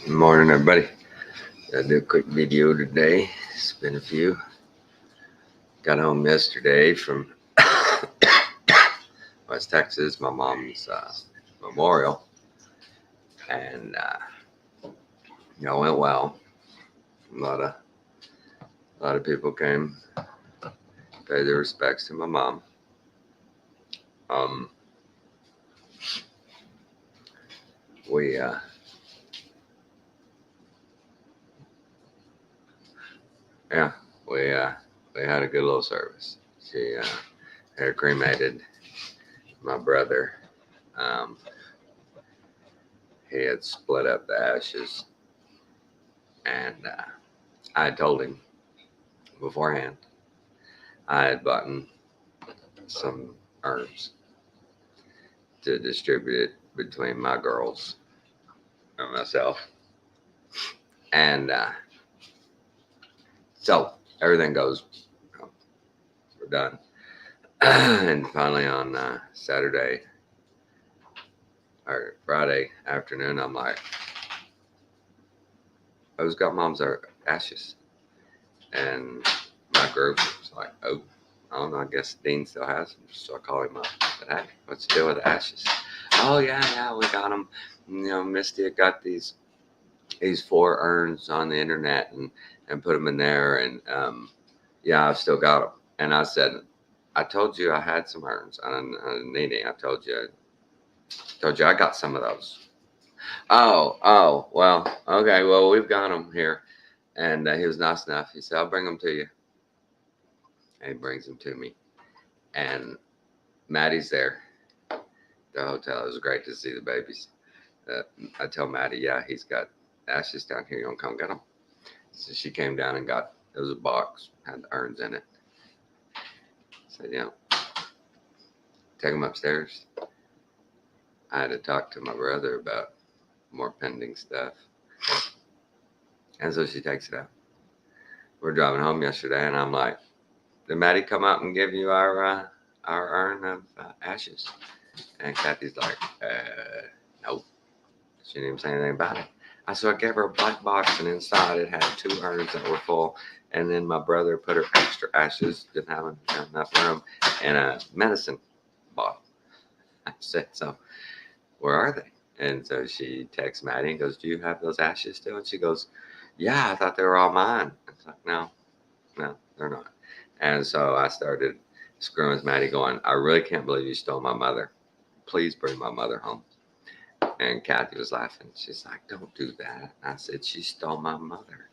Good morning, everybody. I'll do a quick video today. It's been a few. Got home yesterday from West Texas, my mom's memorial, and went well. A lot of people came, pay their respects to my mom. Um, we yeah, we had a good little service. She had cremated my brother. Um, he had split up the ashes, and I told him beforehand. I had bought some herbs to distribute it between my girls and myself. And so everything goes, we're done. And finally on Saturday or Friday afternoon, I'm like, who's got mom's ashes? And my group was like, oh, I don't know, I guess Dean still has them. So I call him up. I said, hey, what's the deal with the ashes? Oh, yeah, we got them. Misty had got these 4 urns on the internet and put them in there. And yeah, I've still got them. And I said, I told you I had some urns. I didn't need any. I told you I got some of those. Oh, well, okay, well, we've got them here. And he was nice enough. He said, I'll bring them to you. And he brings them to me. And Maddie's there. The hotel. It was great to see the babies. I tell Maddie, yeah, he's got ashes down here. You want to come get them? So she came down and got, it was a box, had the urns in it. Said, take them upstairs. I had to talk to my brother about more pending stuff. And so she takes it out. We're driving home yesterday, and I'm like, did Maddie come out and give you our urn of ashes? And Kathy's like, nope. She didn't even say anything about it. I said, I gave her a black box, and inside it had 2 urns that were full. And then my brother put her extra ashes, didn't have enough room, in a medicine bottle. I said, so where are they? And so she texts Maddie and goes, do you have those ashes still? And she goes, yeah, I thought they were all mine. I was like, no, they're not. And so I started screwing with Maddie going, I really can't believe you stole my mother. Please bring my mother home. And Kathy was laughing. She's like, don't do that. I said, she stole my mother.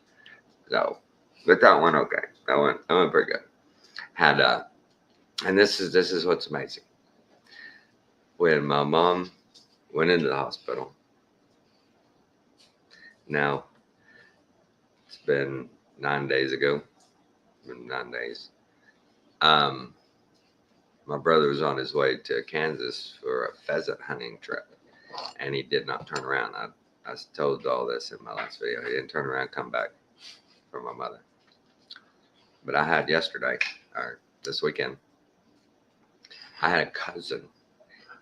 So, but that went okay. That went pretty good. Had and this is what's amazing. When my mom went into the hospital, now it's been 9 days ago. 9 days. My brother was on his way to Kansas for a pheasant hunting trip, and he did not turn around. I told all this in my last video. He didn't turn around, come back for my mother. But I had yesterday, or this weekend, I had a cousin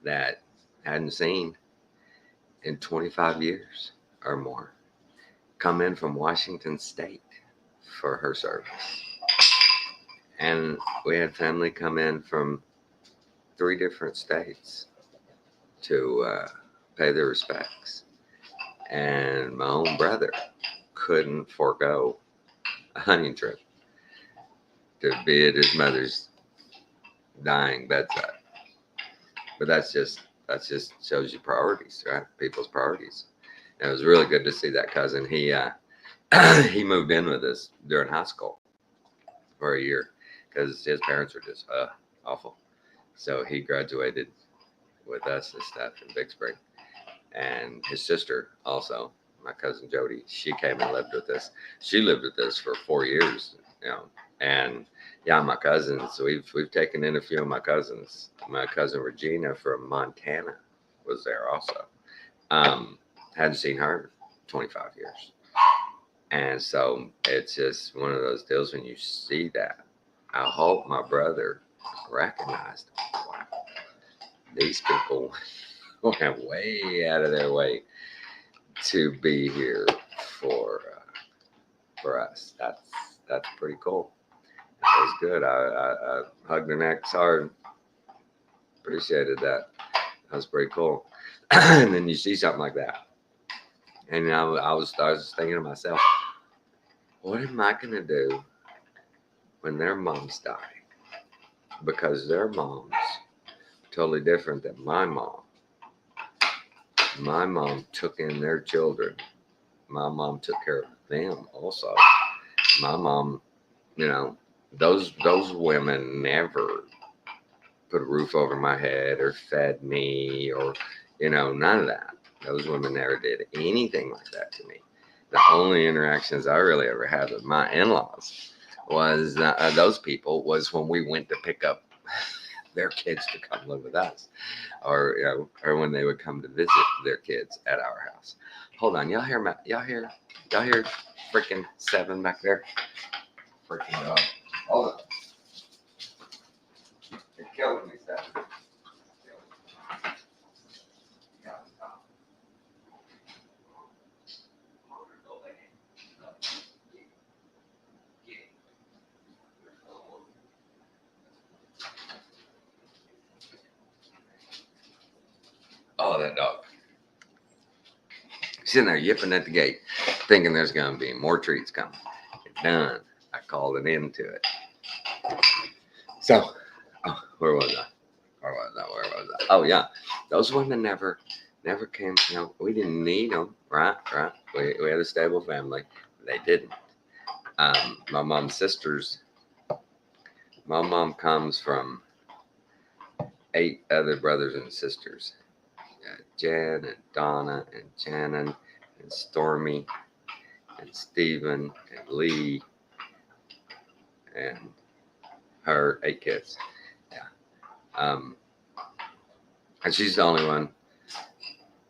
that I hadn't seen in 25 years or more come in from Washington State for her service. And we had family come in from 3 different states to pay their respects. And my own brother couldn't forego a hunting trip to be at his mother's dying bedside. But that's just shows you priorities, right? People's priorities. And it was really good to see that cousin. He he moved in with us during high school for a year because his parents were just awful. So he graduated with us and stuff in Big Spring. And his sister also, my cousin Jody, she came and lived with us. She lived with us for 4 years, And yeah, my cousins, we've taken in a few of my cousins. My cousin Regina from Montana was there also. Hadn't seen her in 25 years. And so it's just one of those deals when you see that. I hope my brother recognized, wow, these people went way out of their way to be here for us. That's pretty cool. That was good. I hugged her neck hard. Appreciated that. That was pretty cool. And then you see something like that, and I was thinking to myself, what am I gonna do when their moms die? Because their moms totally different than my mom. My mom took in their children. My mom took care of them also. My mom, you know, those women never put a roof over my head or fed me or, none of that. Those women never did anything like that to me. The only interactions I really ever had with my in-laws was those people was when we went to pick up their kids to come live with us, or when they would come to visit their kids at our house. Hold on, y'all hear freaking Seven back there? Freaking dog. Hold on. You're killing me, Seven. Oh, that dog. Sitting there yipping at the gate, thinking there's going to be more treats coming. It's done. I called it into it. So, where was I? Oh, yeah. Those women never came, we didn't need them, right? We had a stable family. They didn't. My mom's sisters, my mom comes from 8 other brothers and sisters. Jan and Donna and Shannon and Stormy and Stephen and Lee and her 8 kids. Yeah. And she's the only one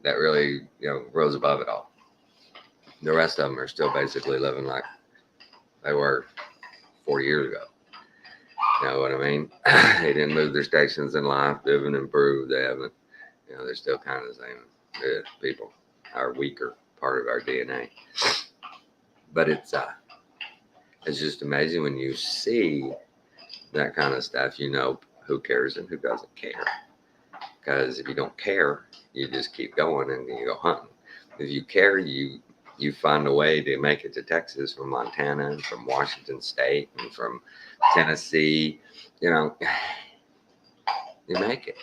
that really, rose above it all. The rest of them are still basically living like they were 40 years ago. You know what I mean? They didn't move their stations in life. They haven't improved. They haven't, they're still kind of the same people. Our weaker part of our DNA. But it's just amazing when you see that kind of stuff, who cares and who doesn't care. Because if you don't care, you just keep going and you go hunting. If you care, you find a way to make it to Texas from Montana and from Washington State and from Tennessee. You make it.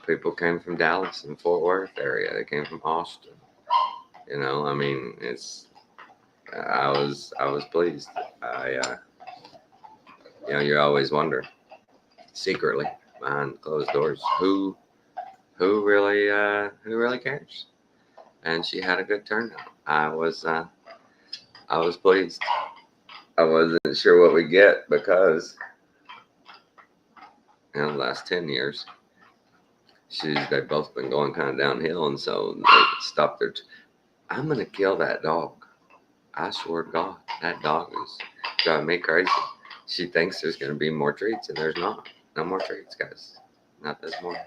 People came from Dallas and Fort Worth area. They came from Austin. I mean, I was pleased. You always wonder secretly behind closed doors who really cares. And she had a good turnout. I was pleased. I wasn't sure what we get because the last 10 years they've both been going kind of downhill, and so they stopped their. I'm gonna kill that dog. I swear to God, that dog is driving me crazy. She thinks there's gonna be more treats, and there's not. No more treats, guys. Not this morning.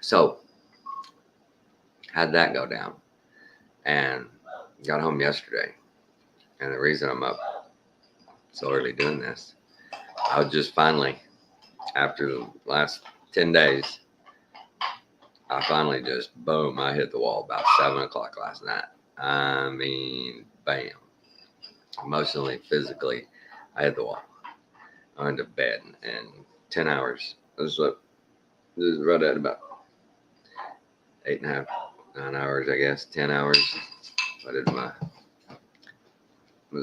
So, how'd that go down? And got home yesterday. And the reason I'm up so early doing this, I was just finally, after the last 10 days, I finally just, boom, I hit the wall about 7 o'clock last night. I mean, bam. Emotionally, physically, I hit the wall. I went to bed and 10 hours. This is right at about 8.5, 9 hours, I guess, 10 hours. I did my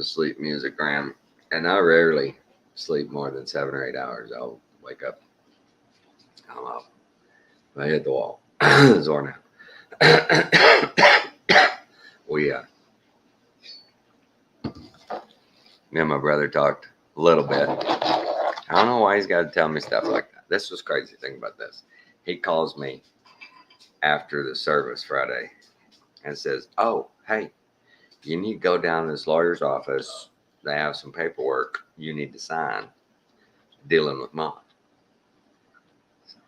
sleep music gram, and I rarely sleep more than 7 or 8 hours. I'll wake up, I'm up. I hit the wall. Zorn out. Me and my brother talked a little bit. I don't know why he's got to tell me stuff like that. This was crazy thing about this. He calls me after the service Friday and says, "Oh, hey, you need to go down to this lawyer's office. They have some paperwork you need to sign dealing with Mom."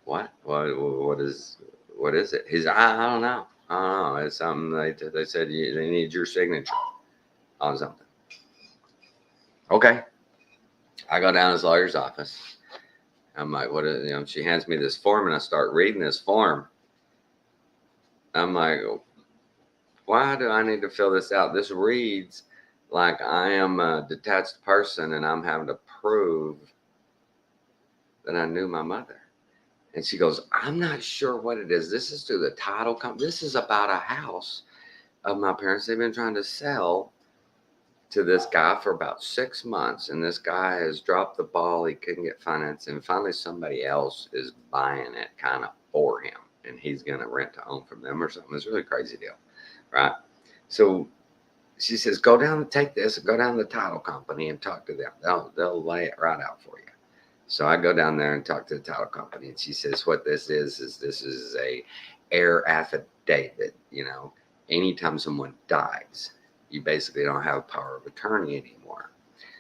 What what is it? He's, I don't know. I don't know. It's something they said they need your signature on something. Okay. I go down to his lawyer's office. I'm like, what is, she hands me this form and I start reading this form. I'm like, why do I need to fill this out? This reads like I am a detached person and I'm having to prove that I knew my mother. And she goes, I'm not sure what it is. This is through the title company. This is about a house of my parents. They've been trying to sell to this guy for about 6 months. And this guy has dropped the ball. He couldn't get finance. And finally, somebody else is buying it kind of for him. And he's going to rent to own from them or something. It's a really crazy deal. Right. So she says, go down and take this and go down to the title company and talk to them. They'll lay it right out for you. So I go down there and talk to the title company, and she says, what this is this is a heir affidavit. Anytime someone dies, you basically don't have a power of attorney anymore.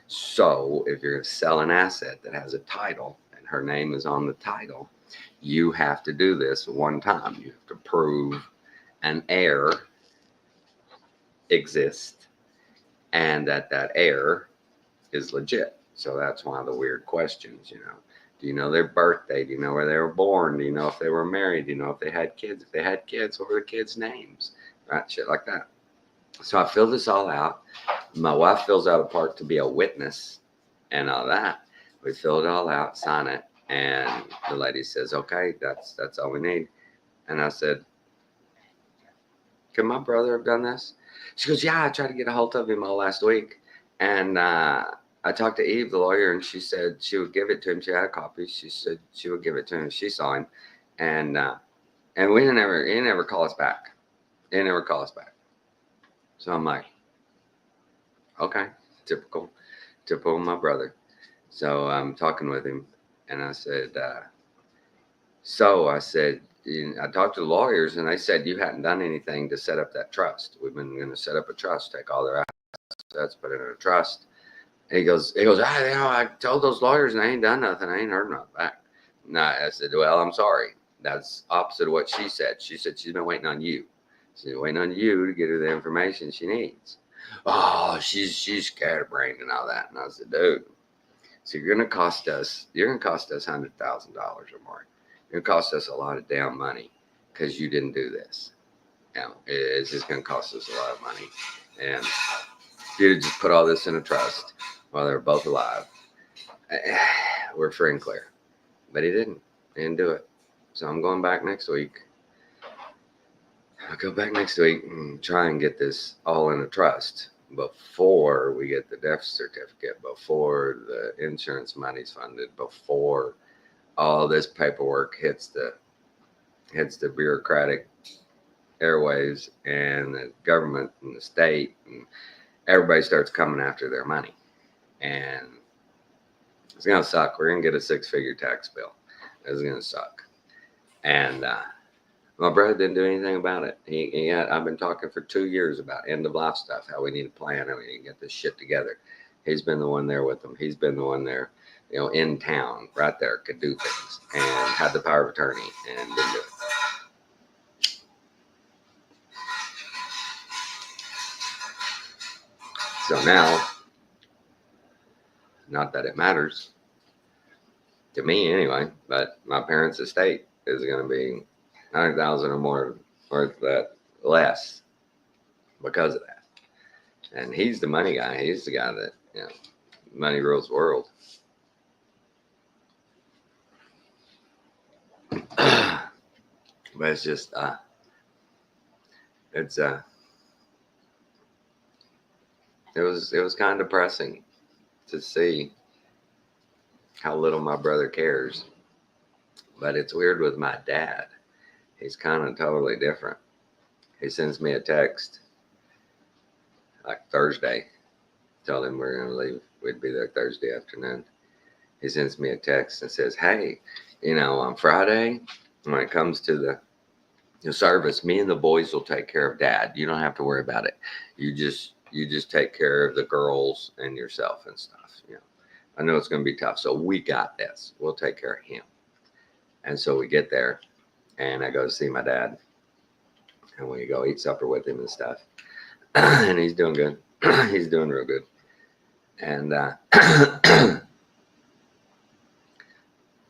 So if you're going to sell an asset that has a title and her name is on the title, you have to do this one time. You have to prove an heir exists and that heir is legit. So that's one of the weird questions, Do you know their birthday? Do you know where they were born? Do you know if they were married? Do you know if they had kids? If they had kids, what were the kids' names? Right? Shit like that. So I fill this all out. My wife fills out a part to be a witness and all that. We fill it all out, sign it, and the lady says, okay, that's all we need. And I said, could my brother have done this? She goes, yeah, I tried to get a hold of him all last week. And I talked to Eve, the lawyer, and she said she would give it to him. She had a copy. She said she would give it to him. She saw him. And he didn't ever call us back. He didn't ever call us back. So I'm like, okay, typical of my brother. So I'm talking with him, and I said, I talked to the lawyers, and they said you hadn't done anything to set up that trust. We've been going to set up a trust, take all their assets, put it in a trust. And he goes, I told those lawyers and they ain't done nothing. I ain't heard nothing back. No, I said, well, I'm sorry. That's opposite of what she said. She said she's been waiting on you. She's been waiting on you to get her the information she needs. Oh, she's scatterbrained and all that. And I said, dude, so you're going to cost us $100,000 or more. You're going to cost us a lot of damn money because you didn't do this. It's just going to cost us a lot of money. And if you'd just put all this in a trust while they're both alive, we're free and clear. But he didn't do it. So I'm going back next week. I'll go back next week and try and get this all in a trust before we get the death certificate, before the insurance money's funded, before all this paperwork hits the bureaucratic airwaves and the government and the state, and everybody starts coming after their money. And it's going to suck. We're going to get a 6-figure tax bill. It's going to suck. And my brother didn't do anything about it. I've been talking for 2 years about end of life stuff, how we need to plan, how we need to get this shit together. He's been the one there with them. He's been the one there, in town, right there, could do things and had the power of attorney and didn't do it. So now, not that it matters to me anyway, but my parents' estate is going to be 100,000 or more worth that less because of that. And he's the money guy. He's the guy that, money rules the world. But it's just, it was kind of depressing to see how little my brother cares. But it's weird with my dad. He's kind of totally different. He sends me a text like Thursday, tell him we're going to leave. We'd be there Thursday afternoon. He sends me a text and says, hey, on Friday, when it comes to the service, me and the boys will take care of Dad. You don't have to worry about it. You just take care of the girls and yourself and stuff. I know it's going to be tough. So we got this. We'll take care of him. And so we get there and I go see my dad, and we go eat supper with him and stuff. And he's doing good. He's doing real good. And the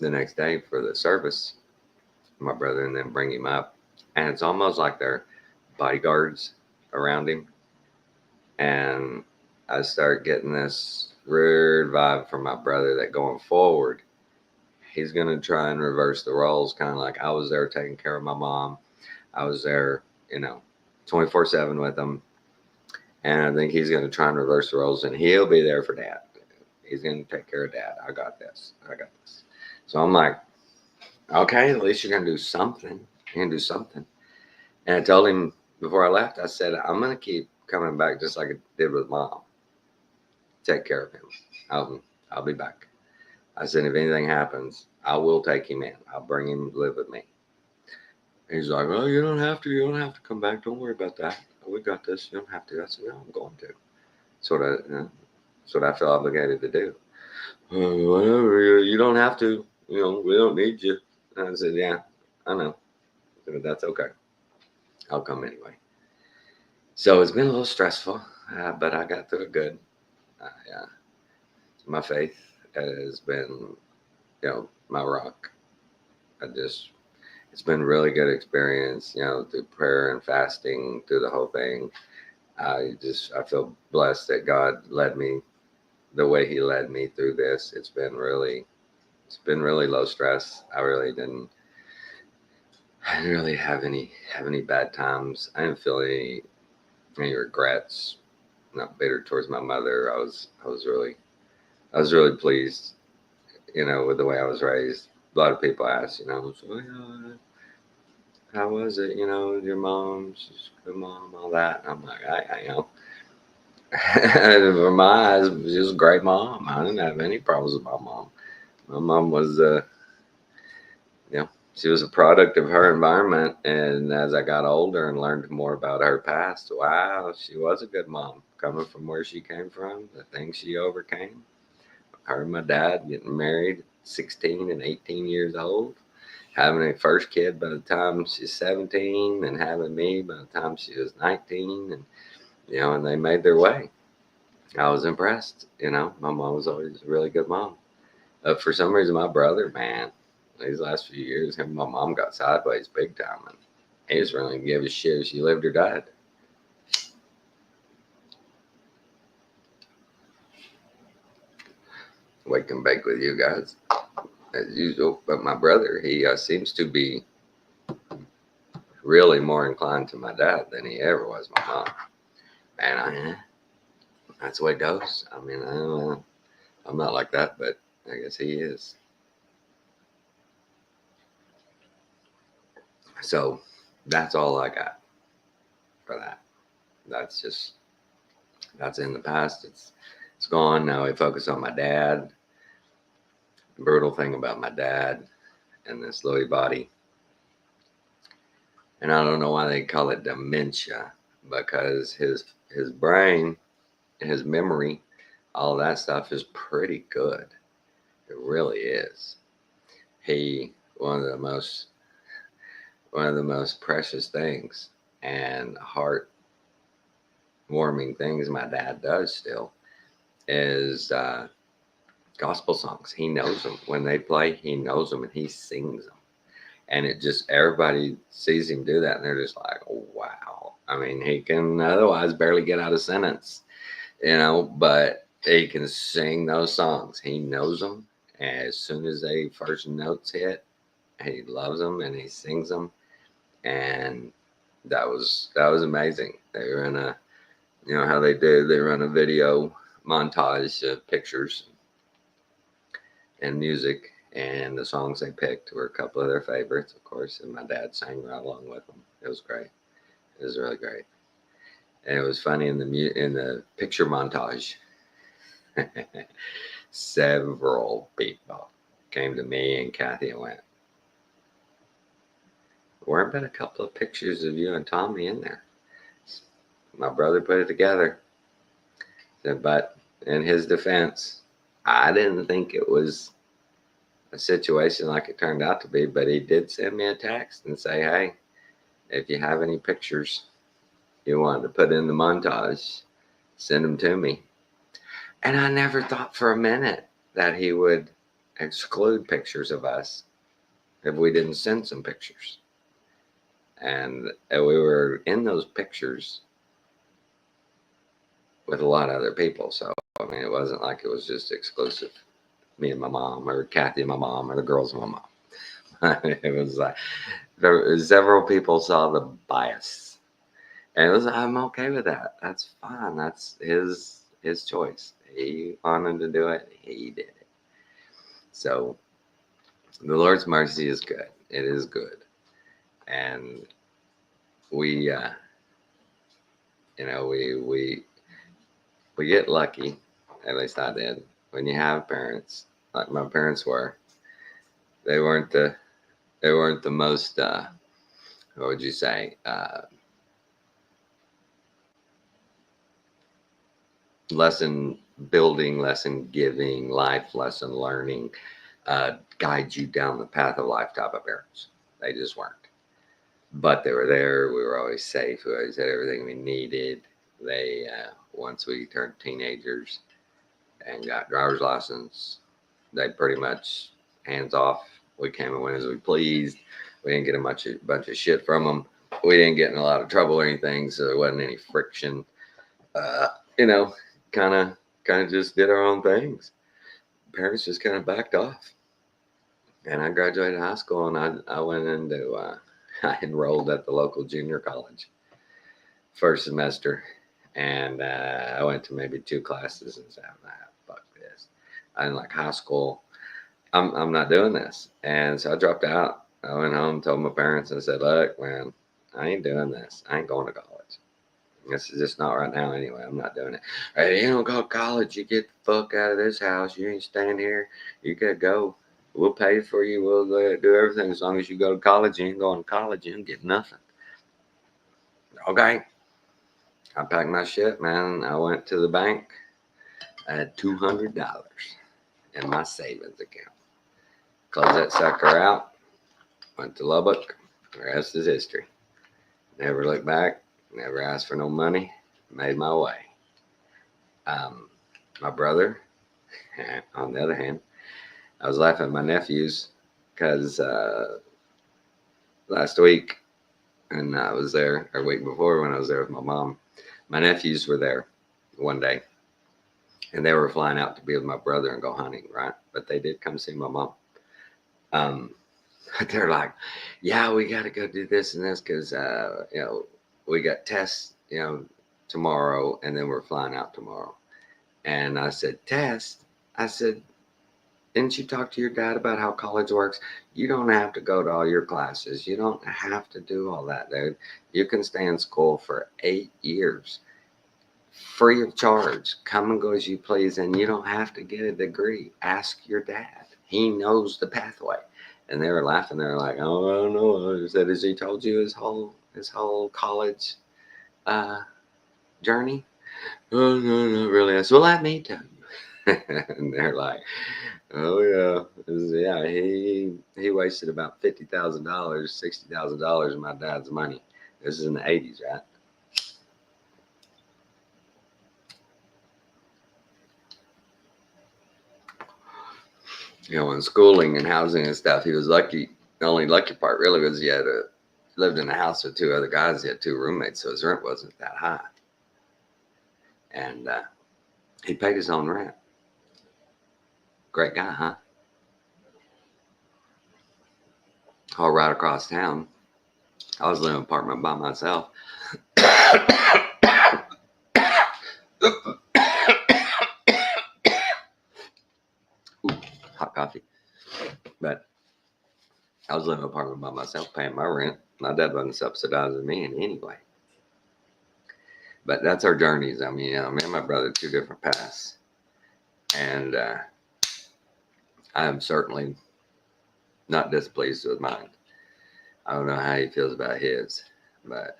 next day for the service, my brother and them bring him up, and it's almost like they're bodyguards around him. And I start getting this weird vibe from my brother that going forward, he's going to try and reverse the roles, kind of like I was there taking care of my mom. I was there, 24/7 with him. And I think he's going to try and reverse the roles, and he'll be there for dad. He's going to take care of dad. I got this. I got this. So I'm like, okay, at least you're going to do something. You're going to do something. And I told him before I left, I said, I'm going to keep coming back just like I did with mom. Take care of him. I'll be back. I said, if anything happens, I will take him in. I'll bring him to live with me. He's like, well, you don't have to. You don't have to come back. Don't worry about that. We got this. You don't have to. I said, no, I'm going to. That's what I feel obligated to do. Whatever. You don't have to. We don't need you. And I said, yeah, I know. But that's okay. I'll come anyway. So it's been a little stressful, but I got through it good. Yeah. My faith has been, my rock. It's been a really good experience, through prayer and fasting, through the whole thing. I feel blessed that God led me the way He led me through this. It's been really low stress. I didn't really have any bad times. I didn't feel any regrets. I'm not bitter towards my mother. I was really pleased, with the way I was raised. A lot of people ask, so, how was it, your mom? She's a good mom, all that. And I'm like, for my eyes, she was a great mom. I didn't have any problems with my mom. My mom was, she was a product of her environment. And as I got older and learned more about her past, wow, she was a good mom. Coming from where she came from, the things she overcame. Her and my dad getting married 16 and 18 years old. Having a first kid by the time she's 17 and having me by the time she was 19. And they made their way. I was impressed. My mom was always a really good mom. For some reason, my brother, man, these last few years, him and my mom got sideways big time. And he just really didn't give a shit if she lived or died. Wake and bake with you guys as usual. But my brother, he seems to be really more inclined to my dad than he ever was my mom. And that's the way it goes. I mean, I don't know. I'm not like that, but I guess he is. So that's all I got for that. That's in the past. It's gone. Now we focus on my dad. The brutal thing about my dad and this Lewy body. And I don't know why they call it dementia, because his brain, his memory, all that stuff is pretty good. It really is. One of the most precious things and heart-warming things my dad does still is gospel songs. He knows them. When they play, he knows them and he sings them. And it just, everybody sees him do that and they're just like, oh, wow. I mean, he can otherwise barely get out a sentence, but he can sing those songs. He knows them. And as soon as they first notes hit, he loves them and he sings them. And that was amazing. They were in how they do. They run a video montage of pictures and music, and the songs they picked were a couple of their favorites, of course. And my dad sang right along with them. It was great. It was really great. And it was funny in the picture montage. Several people came to me and Kathy and went, weren't but a couple of pictures of you and Tommy in there. My brother put it together. But in his defense, I didn't think it was a situation like it turned out to be, but he did send me a text and say, hey, if you have any pictures you want to put in the montage, send them to me. And I never thought for a minute that he would exclude pictures of us if we didn't send some pictures. And we were in those pictures with a lot of other people. So, I mean, it wasn't like it was just exclusive. Me and my mom, or Kathy and my mom, or the girls and my mom. It was like several people saw the bias. And it was, I'm okay with that. That's fine. That's his choice. He wanted to do it. He did it. So the Lord's mercy is good. It is good. And we, we get lucky. At least I did. When you have parents like my parents were, they weren't the most. What would you say? Lesson building, lesson giving, life lesson learning, guide you down the path of life type of parents. They just weren't. But they were there. We were always safe. We always had everything we needed. They, once we turned teenagers and got driver's license, they pretty much hands off. We came and went as we pleased. We didn't get a bunch of shit from them. We didn't get in a lot of trouble or anything, so there wasn't any friction. Uh, you know, kind of just did our own things. Parents just kind of backed off. And I graduated high school, and I went into I enrolled at the local junior college first semester, and I went to maybe 2 classes and said, nah, fuck this. I didn't like high school. I'm not doing this. And so I dropped out. I went home, told my parents, and said, look, man, I ain't doing this. I ain't going to college. This is just not right now anyway. I'm not doing it. Hey, you don't go to college. You get the fuck out of this house. You ain't staying here. You gotta go. We'll pay for you. We'll do everything. As long as you go to college, you ain't going to college. You ain't get nothing. Okay. I packed my shit, man. I went to the bank. I had $200 in my savings account. Closed that sucker out. Went to Lubbock. The rest is history. Never looked back. Never asked for no money. Made my way. My brother, on the other hand, I was laughing at my nephews because last week, and I was there, or week before when I was there with my mom, my nephews were there one day, and they were flying out to be with my brother and go hunting, right? But they did come see my mom. They're like, yeah, we got to go do this and this because, we got tests, tomorrow, and then we're flying out tomorrow. And I said, test? I said, didn't you talk to your dad about how college works? You don't have to go to all your classes. You don't have to do all that, dude. You can stay in school for 8 years, free of charge. Come and go as you please, and you don't have to get a degree. Ask your dad. He knows the pathway. And they were laughing. They were like, oh, I don't know. I said, has he told you his whole college journey? Oh, no, not really. I said, well, let me tell you. And they're like, oh yeah, he wasted about $50,000, $60,000 of my dad's money. This is in the '80s, right? In schooling and housing and stuff, he was lucky. The only lucky part really was he lived in a house with 2 other guys. He had 2 roommates, so his rent wasn't that high, and he paid his own rent. Great guy, huh? All right across town. I was living in an apartment by myself. Ooh, hot coffee. But I was living in an apartment by myself, paying my rent. My dad wasn't subsidizing me in any way. But that's our journeys. I mean, me and my brother, 2 different paths. And I am certainly not displeased with mine. I don't know how he feels about his, but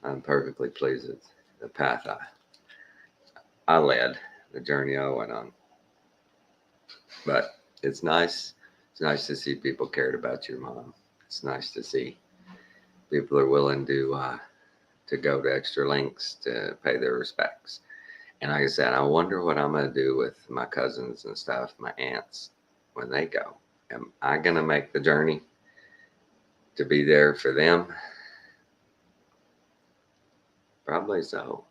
I'm perfectly pleased with the path I led, the journey I went on. But it's nice. It's nice to see people cared about your mom. It's nice to see people are willing to go to extra lengths to pay their respects. And like I said, I wonder what I'm gonna do with my cousins and stuff, my aunts, when they go. Am I gonna make the journey to be there for them? Probably so.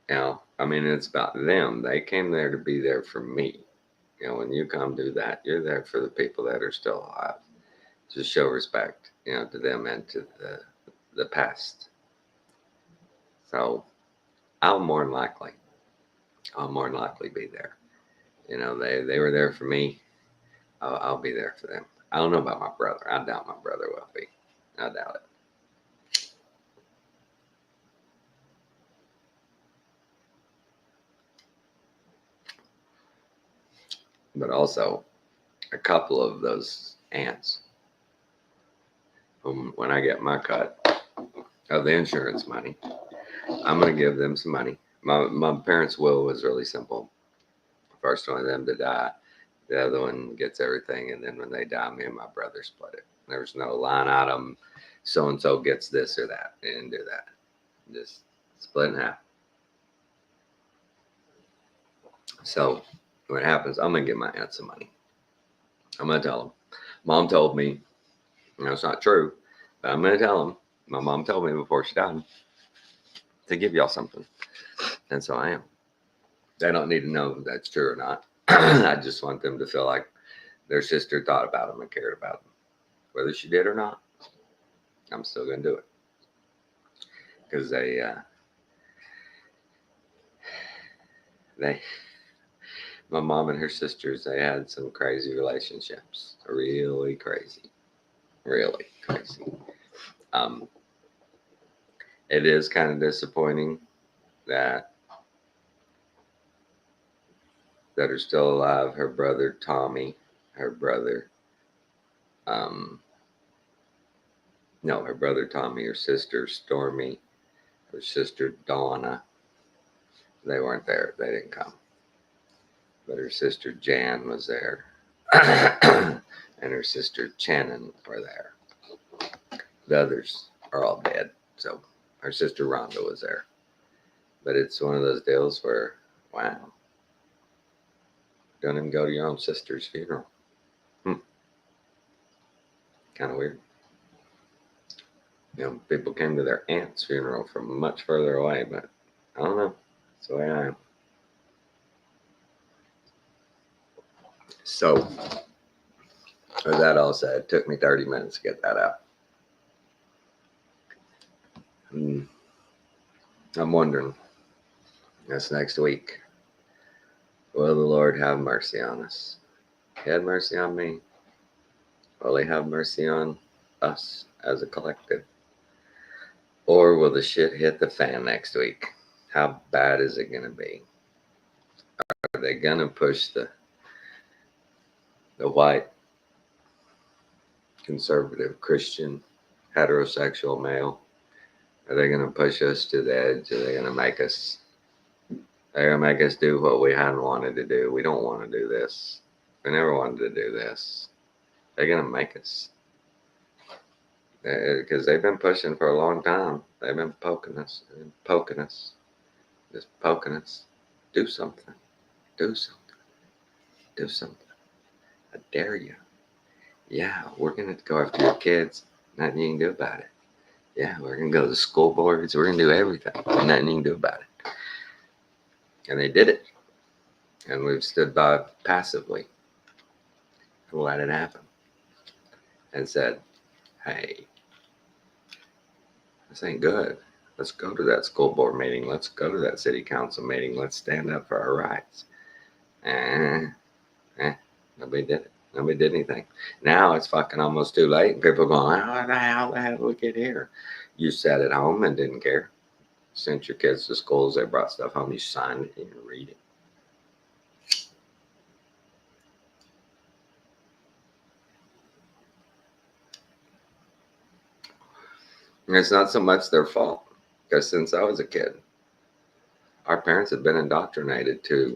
I mean, it's about them. They came there to be there for me. When you come do that, you're there for the people that are still alive. To show respect, to them and to the past. So I'll more than likely, be there. They were there for me. I'll be there for them. I don't know about my brother. I doubt my brother will be. I doubt it. But also, a couple of those aunts, when I get my cut of the insurance money, I'm going to give them some money. My parents' will was really simple. First one of them to die, the other one gets everything, and then when they die, me and my brother split it. There was no line item, so and so gets this or that. They didn't do that. Just split in half. So when it happens, I'm gonna give my aunt some money. I'm gonna tell them. Mom told me, it's not true, but I'm gonna tell them. My mom told me before she died to give y'all something, and so I am. They don't need to know if that's true or not. I just want them to feel like their sister thought about them and cared about them. Whether she did or not, I'm still going to do it. Because my mom and her sisters, they had some crazy relationships. Really crazy. Really crazy. It is kind of disappointing that are still alive. Her brother Tommy, her brother Tommy, her sister Stormy, her sister Donna. They weren't there. They didn't come. But her sister Jan was there. And her sister Shannon were there. The others are all dead. So her sister Rhonda was there. But it's one of those deals where, wow, don't even go to your own sister's funeral. Kind of weird. People came to their aunt's funeral from much further away, but I don't know. That's the way I am. So, with that all said, it took me 30 minutes to get that out. I'm wondering, this next week, will the Lord have mercy on us? He had mercy on me. Will He have mercy on us as a collective? Or will the shit hit the fan next week? How bad is it going to be? Are they going to push the white, conservative, Christian, heterosexual male? Are they going to push us to the edge? Are they going to make us? They're going to make us do what we hadn't wanted to do. We don't want to do this. We never wanted to do this. They're going to make us. Because they've been pushing for a long time. They've been poking us. Just poking us. Do something. Do something. Do something. I dare you. Yeah, we're going to go after your kids. Nothing you can do about it. Yeah, we're going to go to the school boards. We're going to do everything. Nothing you can do about it. And they did it. And we've stood by passively and let it happen. And said, hey, this ain't good. Let's go to that school board meeting. Let's go to that city council meeting. Let's stand up for our rights. Nobody did it. Nobody did anything. Now it's fucking almost too late. And people are going, how the hell did we get here? You sat at home and didn't care. Sent your kids to schools. They brought stuff home. You signed it and you read it. And it's not so much their fault. Because since I was a kid, our parents have been indoctrinated to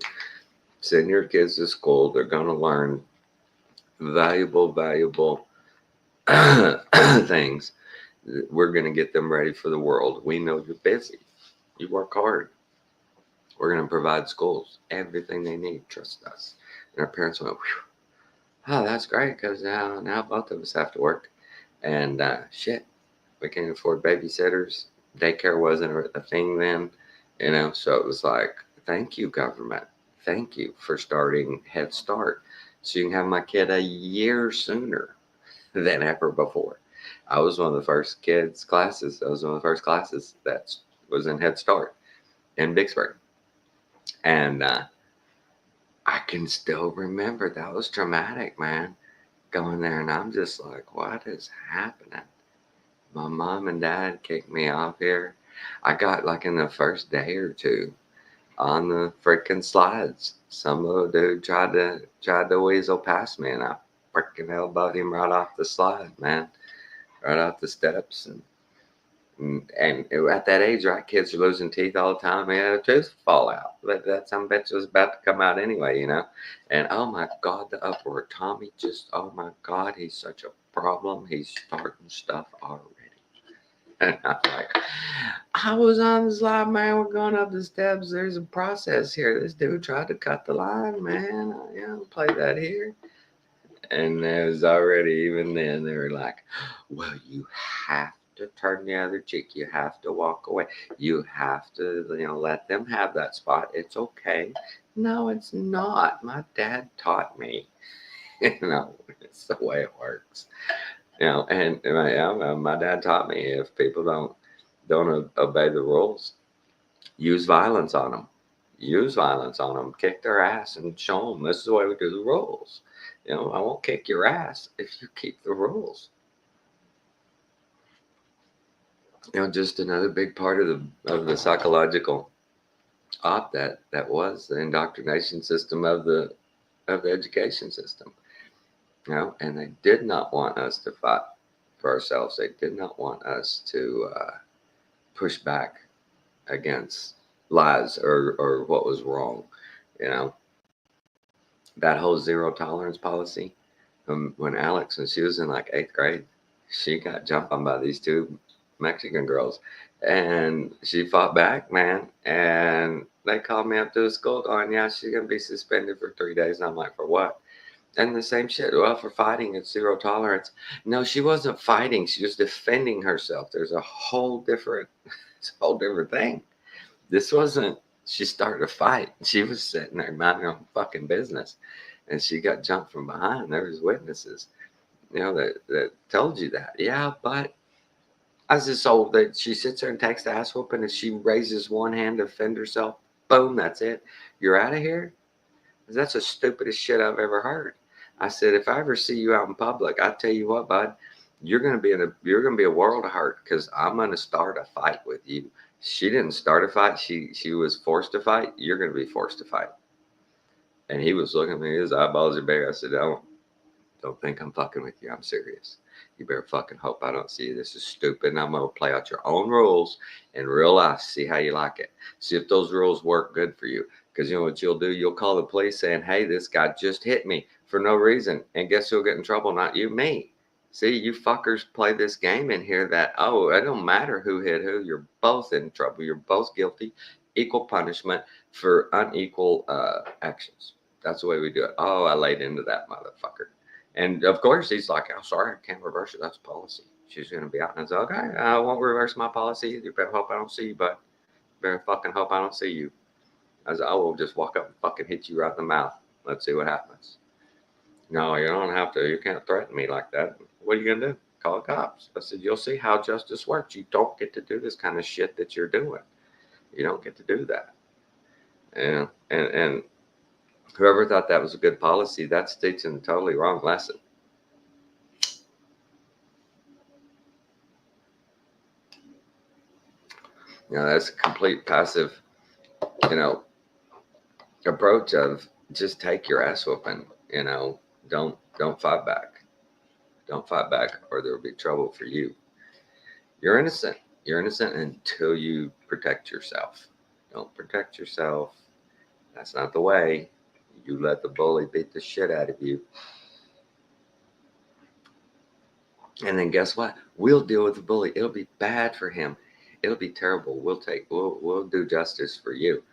send your kids to school. They're going to learn valuable things. We're going to get them ready for the world. We know you're busy. You work hard. We're going to provide schools everything they need. Trust us. And our parents went, whew, oh, that's great because now both of us have to work. And shit, we can't afford babysitters. Daycare wasn't a thing then, so it was like, thank you, government. Thank you for starting Head Start. So you can have my kid a year sooner than ever before. I was one of the first classes. I was one of the first classes that was in Head Start in Vicksburg. And I can still remember that was traumatic, man, going there. And I'm just like, what is happening? My mom and dad kicked me off here. I got like in the first day or two on the freaking slides. Some little dude tried to weasel past me, and I freaking elbowed him right off the slide, man, right off the steps. And at that age, right, kids are losing teeth all the time. Yeah, tooth fall out. But that some bitch was about to come out anyway, And oh my God, the uproar. Tommy oh my God, he's such a problem. He's starting stuff already. And I'm like, I was on the slide, man. We're going up the steps. There's a process here. This dude tried to cut the line, man. Don't play that here. And there was already, even then, they were like, well, you have to turn the other cheek. You have to walk away. You have to, let them have that spot. It's okay. No, it's not. My dad taught me. It's the way it works. And my dad taught me, if people don't obey the rules, use violence on them. Use violence on them. Kick their ass and show them this is the way we do the rules. I won't kick your ass if you keep the rules. Just another big part of the psychological op that was the indoctrination system of the education system. And they did not want us to fight for ourselves. They did not want us to push back against lies or what was wrong. That whole zero tolerance policy, when Alex, when she was in like 8th grade, she got jumped on by these two Mexican girls, and she fought back, man. And they called me up to the school going, yeah, she's gonna be suspended for 3 days. And I'm like, for what? And the same shit. Well, for fighting, it's zero tolerance. No, she wasn't fighting. She was defending herself. There's a whole different, it's a whole different thing. This wasn't, she started a fight. She was sitting there minding her own fucking business. And she got jumped from behind. There was witnesses, that told you that. Yeah, but I was just told that she sits there and takes the ass whooping and she raises one hand to defend herself. Boom, that's it. You're out of here? That's the stupidest shit I've ever heard. I said, if I ever see you out in public, I tell you what, bud, you're gonna be a world of hurt because I'm gonna start a fight with you. She didn't start a fight. She was forced to fight. You're gonna be forced to fight. And he was looking at me. His eyeballs are big. I said, don't think I'm fucking with you. I'm serious. You better fucking hope I don't see you. This is stupid. And I'm gonna play out your own rules in real life. See how you like it. See if those rules work good for you. Because you know what you'll do? You'll call the police saying, hey, this guy just hit me for no reason. And guess who'll get in trouble? Not you, me. See, you fuckers play this game in here that, it don't matter who hit who. You're both in trouble. You're both guilty. Equal punishment for unequal actions. That's the way we do it. Oh, I laid into that motherfucker. And of course, he's like, oh, sorry, I can't reverse it. That's policy. She's going to be out. And I said, okay, I won't reverse my policy. You better hope I don't see you, bud. You better fucking hope I don't see you. I said, I will just walk up and fucking hit you right in the mouth. Let's see what happens. No, you don't have to. You can't threaten me like that. What are you going to do? Call the cops. I said, you'll see how justice works. You don't get to do this kind of shit that you're doing. You don't get to do that. And whoever thought that was a good policy, that's teaching a totally wrong lesson. That's a complete passive, approach of just take your ass whooping. Don't fight back. Don't fight back, or there will be trouble for you. You're innocent. You're innocent until you protect yourself. Don't protect yourself. That's not the way. You let the bully beat the shit out of you. And then guess what? We'll deal with the bully. It'll be bad for him. It'll be terrible. We'll do justice for you.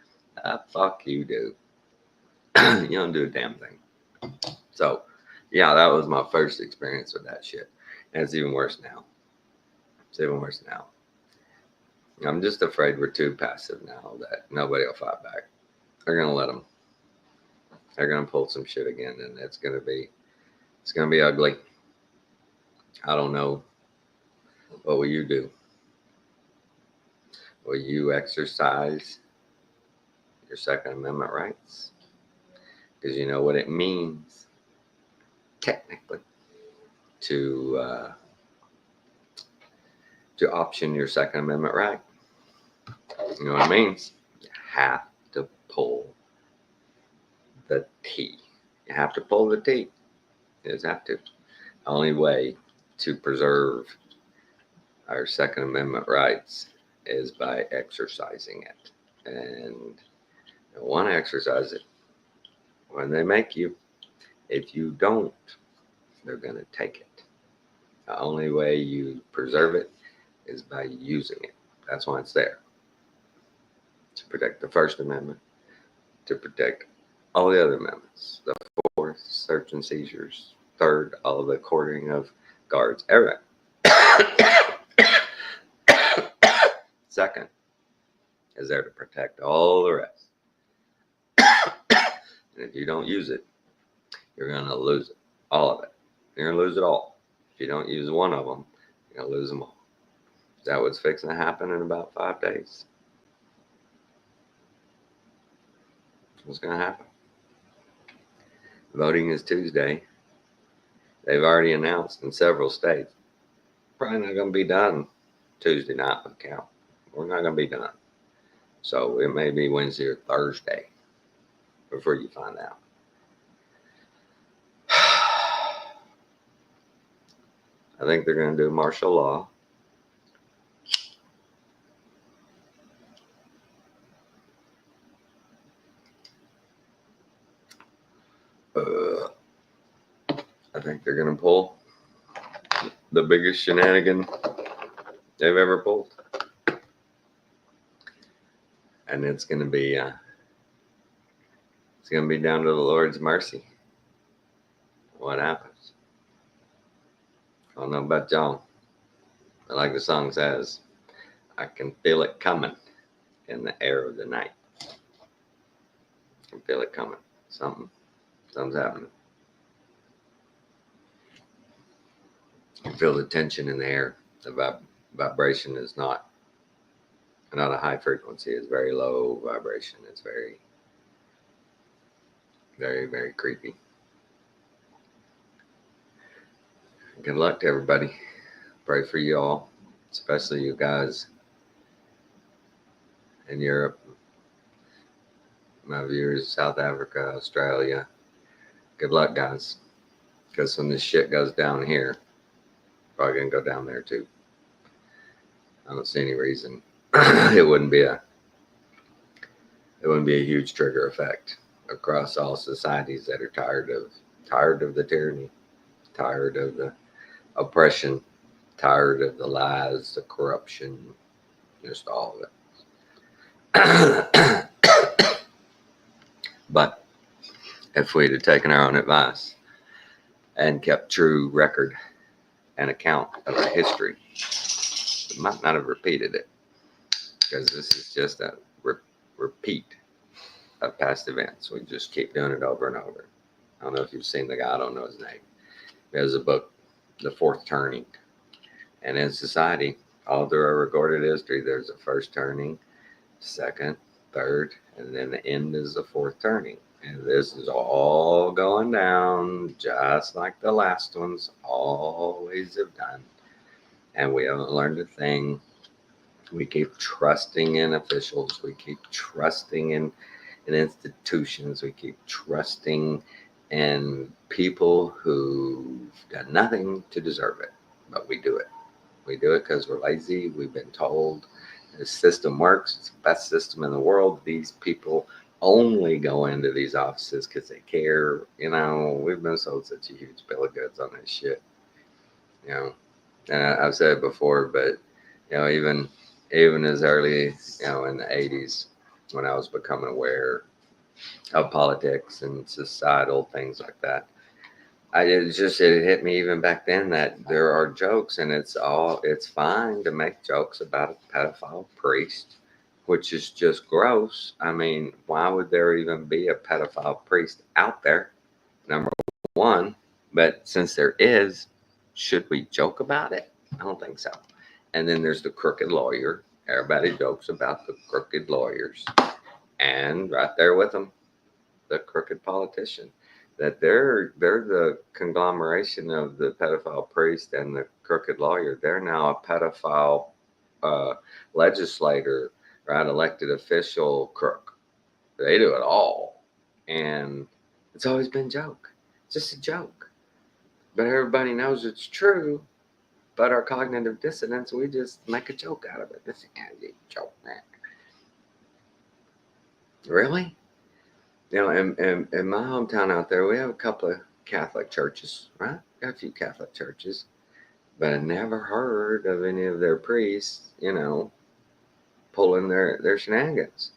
Fuck you, dude. You don't do a damn thing. So, yeah, that was my first experience with that shit. And it's even worse now. It's even worse now. I'm just afraid we're too passive now that nobody will fight back. They're gonna let them. They're gonna pull some shit again, and it's gonna be ugly. I don't know. What will you do? Will you exercise your Second Amendment rights? Because you know what it means, technically, to option your Second Amendment right. You know what it means? You have to pull the T. You have to pull the T. You just have to. The only way to preserve our Second Amendment rights is by exercising it. And you want to exercise it when they make you. If you don't, they're going to take it. The only way you preserve it is by using it. That's why it's there. To protect the First Amendment, to protect all the other amendments, the Fourth, search and seizures, Third, all of the quartering of guards, everything. Second is there to protect all the rest. And if you don't use it, you're going to lose it, all of it. You're going to lose it all. If you don't use one of them, you're going to lose them all. Is that what's fixing to happen in about 5 days? What's going to happen? Voting is Tuesday. They've already announced in several states. Probably not going to be done Tuesday night with the count. We're not going to be done. So it may be Wednesday or Thursday before you find out. I think they're going to do martial law. I think they're going to pull the biggest shenanigan they've ever pulled. And it's going to be down to the Lord's mercy what happens. I don't know about y'all, but like the song says, I can feel it coming in the air of the night. I can feel it coming. Something's happening. You feel the tension in the air. The vibration is not a high frequency. It's very low vibration. It's very, very, very creepy. Good luck to everybody. Pray for you all, especially you guys in Europe, my viewers, South Africa, Australia. Good luck, guys. Because when this shit goes down here, probably gonna go down there too. I don't see any reason it wouldn't be a huge trigger effect across all societies that are tired of the tyranny, tired of the oppression, tired of the lies, the corruption, just all of it. But if we'd have taken our own advice and kept true record and account of our history, we might not have repeated it, because this is just a repeat of past events. We just keep doing it over and over. I don't know if you've seen the guy, I don't know his name. There's a book, The Fourth Turning. And in society, all through our recorded history, there's a first turning, second, third, and then the end is the fourth turning. And this is all going down just like the last ones always have done. And we haven't learned a thing. We keep trusting in officials. We keep trusting in institutions. We keep trusting in people who've done nothing to deserve it. But we do it. We do it because we're lazy. We've been told this system works. It's the best system in the world. These people only go into these offices because they care. You know, we've been sold such a huge bill of goods on this shit. You know, And I've said it before, but even as early in the '80s, when I was becoming aware of politics and societal things like that, it hit me even back then that there are jokes, and it's fine to make jokes about a pedophile priest, which is just gross. I mean, why would there even be a pedophile priest out there? Number one, but since there is, should we joke about it? I don't think so. And then there's the crooked lawyer. Everybody jokes about the crooked lawyers, and right there with them, the crooked politician. That they're the conglomeration of the pedophile priest and the crooked lawyer. They're now a pedophile uh, legislator, right? Elected official crook. They do it all, and it's always been joke. It's just a joke, but everybody knows it's true. But our cognitive dissonance, we just make a joke out of it. This is a joke, man. Really? In my hometown out there, we have a couple of Catholic churches, right? Got a few Catholic churches, but I never heard of any of their priests, pulling their shenanigans.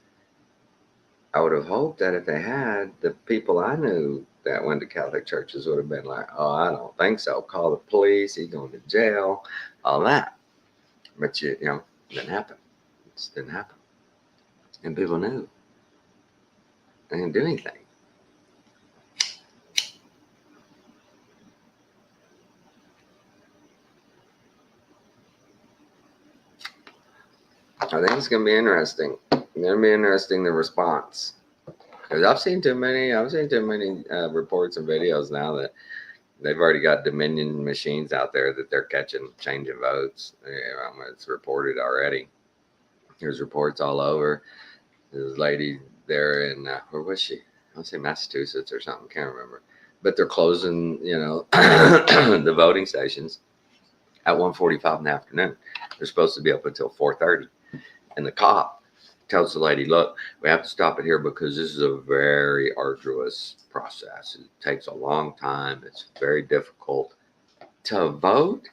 I would have hoped that if they had, the people I knew that went to Catholic churches would have been like, oh, I don't think so. Call the police. He's going to jail, all that. But, it didn't happen. It just didn't happen. And people knew. They didn't do anything. I think it's going to be interesting. It's going to be interesting, the response. Because I've seen too many reports and videos now that they've already got Dominion machines out there that they're changing votes. It's reported already. There's reports all over. There's a lady there in, where was she? I want to say Massachusetts or something. Can't remember. But they're closing, the voting stations at 1:45 in the afternoon. They're supposed to be up until 4:30. And the cop tells the lady, look, we have to stop it here because this is a very arduous process. It takes a long time. It's very difficult to vote.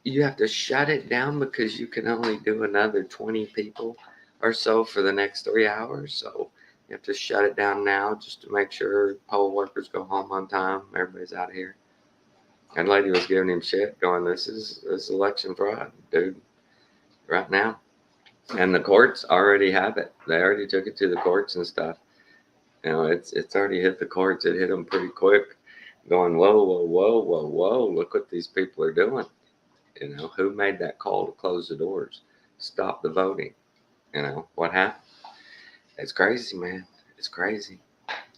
You have to shut it down because you can only do another 20 people or so for the next 3 hours. So you have to shut it down now just to make sure poll workers go home on time. Everybody's out of here. And the lady was giving him shit, going, this is election fraud, dude, right now. And the courts already have it. They already took it to the courts and stuff. It's already hit the courts. It hit them pretty quick, going, whoa, whoa, whoa, whoa, whoa. Look what these people are doing. Who made that call to close the doors, stop the voting? What happened? It's crazy, man. It's crazy.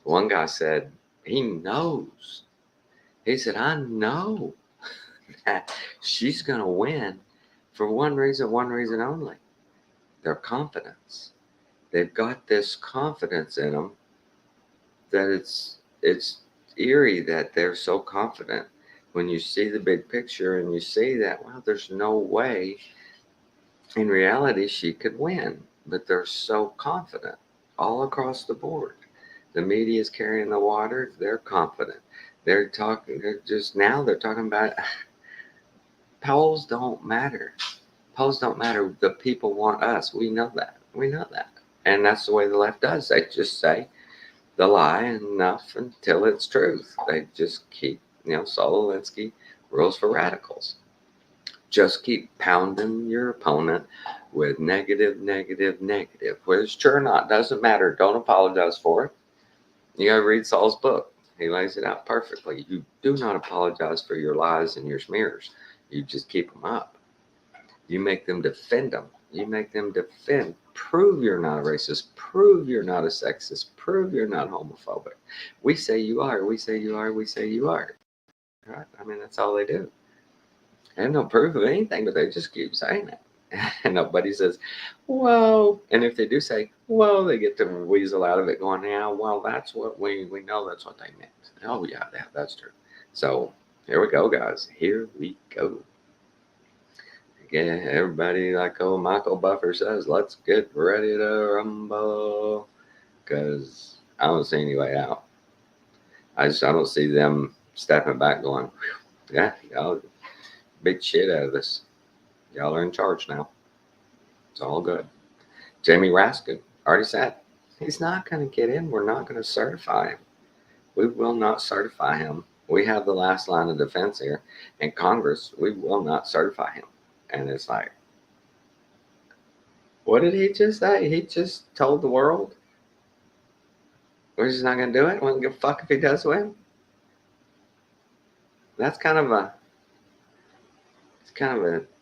One guy said he knows. He said, I know that she's going to win for one reason only. Their confidence. They've got this confidence in them that it's eerie that they're so confident. When you see the big picture and you see that, wow, there's no way in reality she could win, but they're so confident all across the board. The media is carrying the water. They're confident. They're talking about polls don't matter. Polls don't matter. The people want us. We know that. And that's the way the left does. They just say the lie enough until it's truth. They just keep, Saul Alinsky, rules for radicals. Just keep pounding your opponent with negative. Whether it's true or not, doesn't matter. Don't apologize for it. You gotta read Saul's book. He lays it out perfectly. You do not apologize for your lies and your smears. You just keep them up. You make them defend them. You make them defend. Prove you're not a racist. Prove you're not a sexist. Prove you're not homophobic. We say you are. We say you are. We say you are. Right? I mean, that's all they do. They have no proof of anything, but they just keep saying it. And nobody says, well, and if they do say, well, they get to weasel out of it going, yeah, well, that's what we know that's what they meant. Oh, yeah, that's true. So here we go, guys. Here we go. Again, everybody, like old Michael Buffer says, let's get ready to rumble. Because I don't see any way out. I don't see them stepping back going, yeah, y'all beat shit out of this. Y'all are in charge now. It's all good. Jamie Raskin already said he's not going to get in. We're not going to certify him. We will not certify him. We have the last line of defense here in Congress. We will not certify him. And it's like, what did he just say? He just told the world we're just not going to do it. We don't give a fuck if he does win. That's kind of a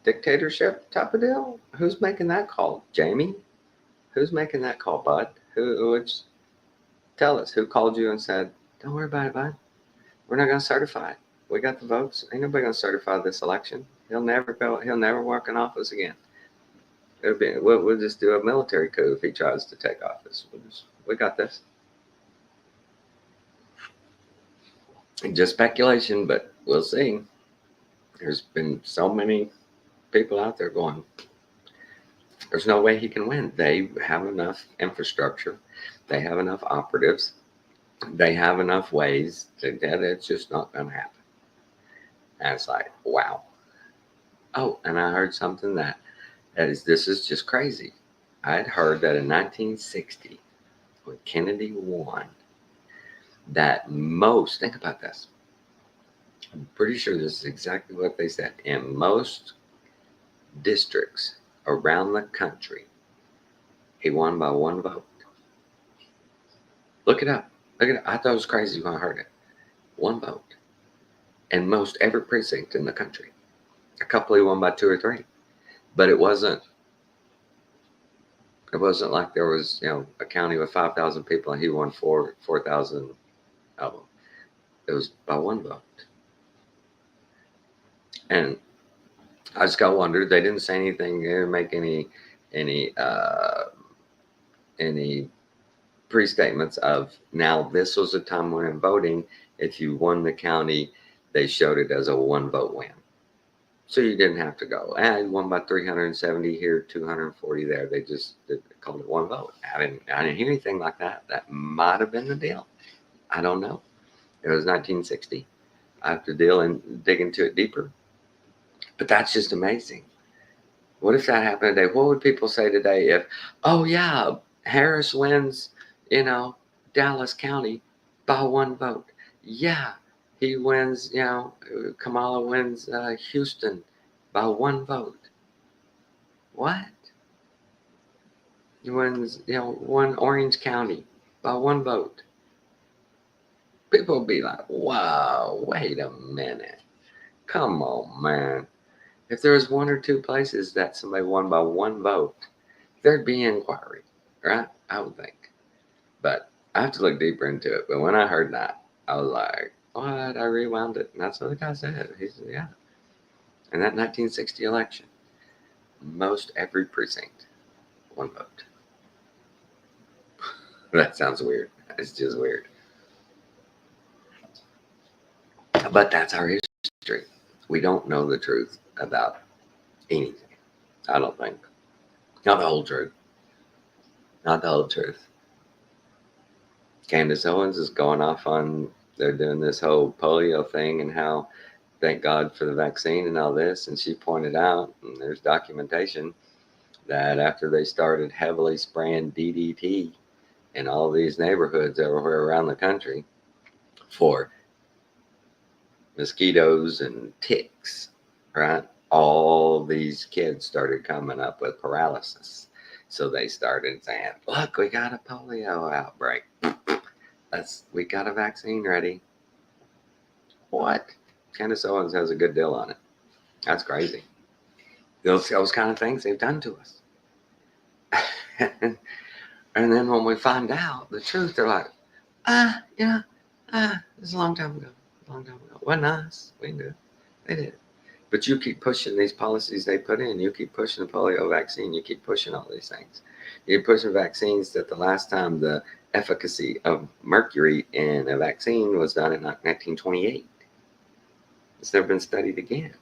dictatorship type of deal. Who's making that call? Jamie? Who's making that call, Bud? Tell us who called you and said, don't worry about it, Bud. We're not going to certify it. We got the votes. Ain't nobody going to certify this election. He'll never work in office again. We'll just do a military coup if he tries to take office. We got this. Just speculation, but we'll see. There's been so many people out there going, there's no way he can win. They have enough infrastructure. They have enough operatives. They have enough ways that it's just not going to happen. And it's like, wow. Oh, and I heard something this is just crazy. I had heard that in 1960, when Kennedy won, that think about this. I'm pretty sure this is exactly what they said. In most districts around the country, he won by one vote. Look it up. I thought it was crazy when I heard it. One vote. In most every precinct in the country. A couple he won by 2 or 3. But it wasn't like there was, a county with 5,000 people and he won 4,000 of them. It was by one vote. And I just got wondered. They didn't say anything. They didn't make any pre-statements of, now this was a time when in voting, if you won the county, they showed it as a one vote win. So you didn't have to go, you won by 370 here, 240 there. They just called it one vote. I didn't hear anything like that. That might have been the deal. I don't know. It was 1960. I have to dig into it deeper. But that's just amazing. What if that happened today? What would people say today if, oh yeah, Harris wins, Dallas County by one vote? Yeah, he wins, Kamala wins Houston by one vote. What? He wins, one Orange County by one vote. People will be like, wow, wait a minute. Come on, man. If there was 1 or 2 places that somebody won by one vote, there'd be inquiry, right? I would think. But I have to look deeper into it. But when I heard that, I was like, what? I rewound it. And that's what the guy said. He said, yeah. In that 1960 election, most every precinct, one vote. That sounds weird. It's just weird. But that's our history. We don't know the truth about anything. I don't think. Not the whole truth. Not the whole truth. Candace Owens is going off on, they're doing this whole polio thing and how, thank God for the vaccine and all this. And she pointed out, and there's documentation, that after they started heavily spraying DDT in all these neighborhoods everywhere around the country for mosquitoes and ticks, right? All these kids started coming up with paralysis. So they started saying, look, we got a polio outbreak. We got a vaccine ready. What? Candace Owens has a good deal on it. That's crazy. Those kind of things they've done to us. And then when we find out the truth, they're like, it was a long time ago. Wasn't us. We did. They did. But you keep pushing these policies they put in. You keep pushing the polio vaccine. You keep pushing all these things. You're pushing vaccines that the last time the efficacy of mercury in a vaccine was done in 1928. It's never been studied again.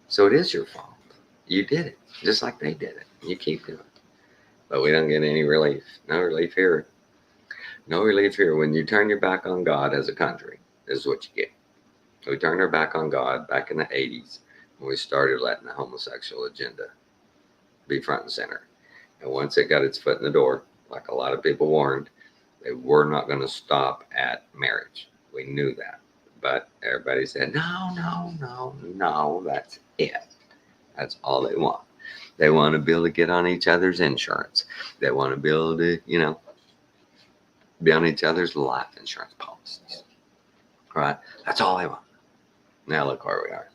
So it is your fault. You did it, just like they did it. You keep doing it. But we don't get any relief. No relief here. No relief here. When you turn your back on God as a country, this is what you get. We turned our back on God back in the 80s We started letting the homosexual agenda be front and center. And once it got its foot in the door, like a lot of people warned, they were not going to stop at marriage. We knew that. But everybody said, no, no, no, no, that's it. That's all they want. They want to be able to get on each other's insurance. They want to be able to, be on each other's life insurance policies. Right? That's all they want. Now look where we are.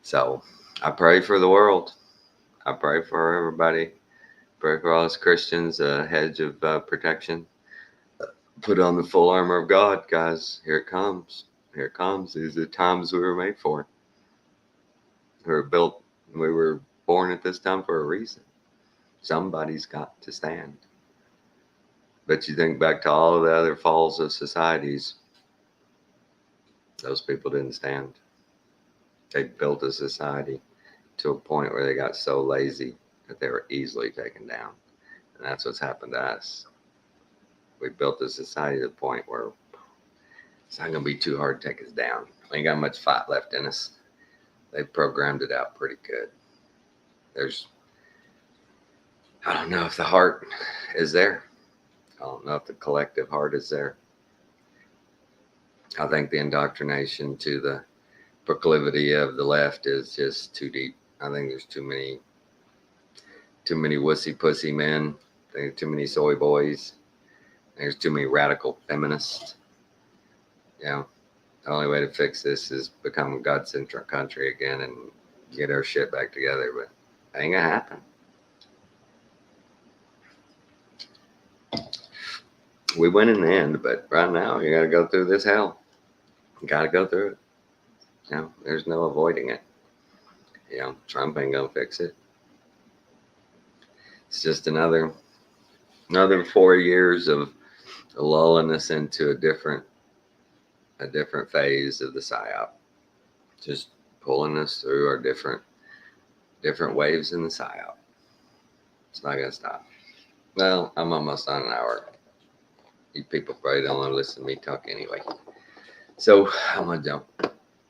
So I pray for the world. I pray for everybody. Pray for all us Christians, a hedge of protection. Put on the full armor of God, guys. Here it comes. Here it comes. These are the times we were made for. We were born at this time for a reason. Somebody's got to stand. But you think back to all of the other falls of societies, those people didn't stand. They built a society to a point where they got so lazy that they were easily taken down. And that's what's happened to us. We built a society to the point where it's not going to be too hard to take us down. We ain't got much fight left in us. They programmed it out pretty good. I don't know if the heart is there. I don't know if the collective heart is there. I think the indoctrination to the proclivity of the left is just too deep. I think there's too many wussy pussy men. I think too many soy boys. There's too many radical feminists. The only way to fix this is become a God-centric country again and get our shit back together. But it ain't gonna happen. We win in the end, but right now you gotta go through this hell. You gotta go through it. There's no avoiding it. Trump ain't gonna fix it. It's just another 4 years of lulling us into a different phase of the psyop. Just pulling us through our different waves in the psyop. It's not gonna stop. Well, I'm almost on an hour. You people probably don't want to listen to me talk anyway. So I'm gonna jump.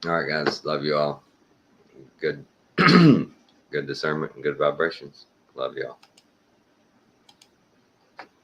All right, guys. Love you all. Good, good discernment and good vibrations. Love you all.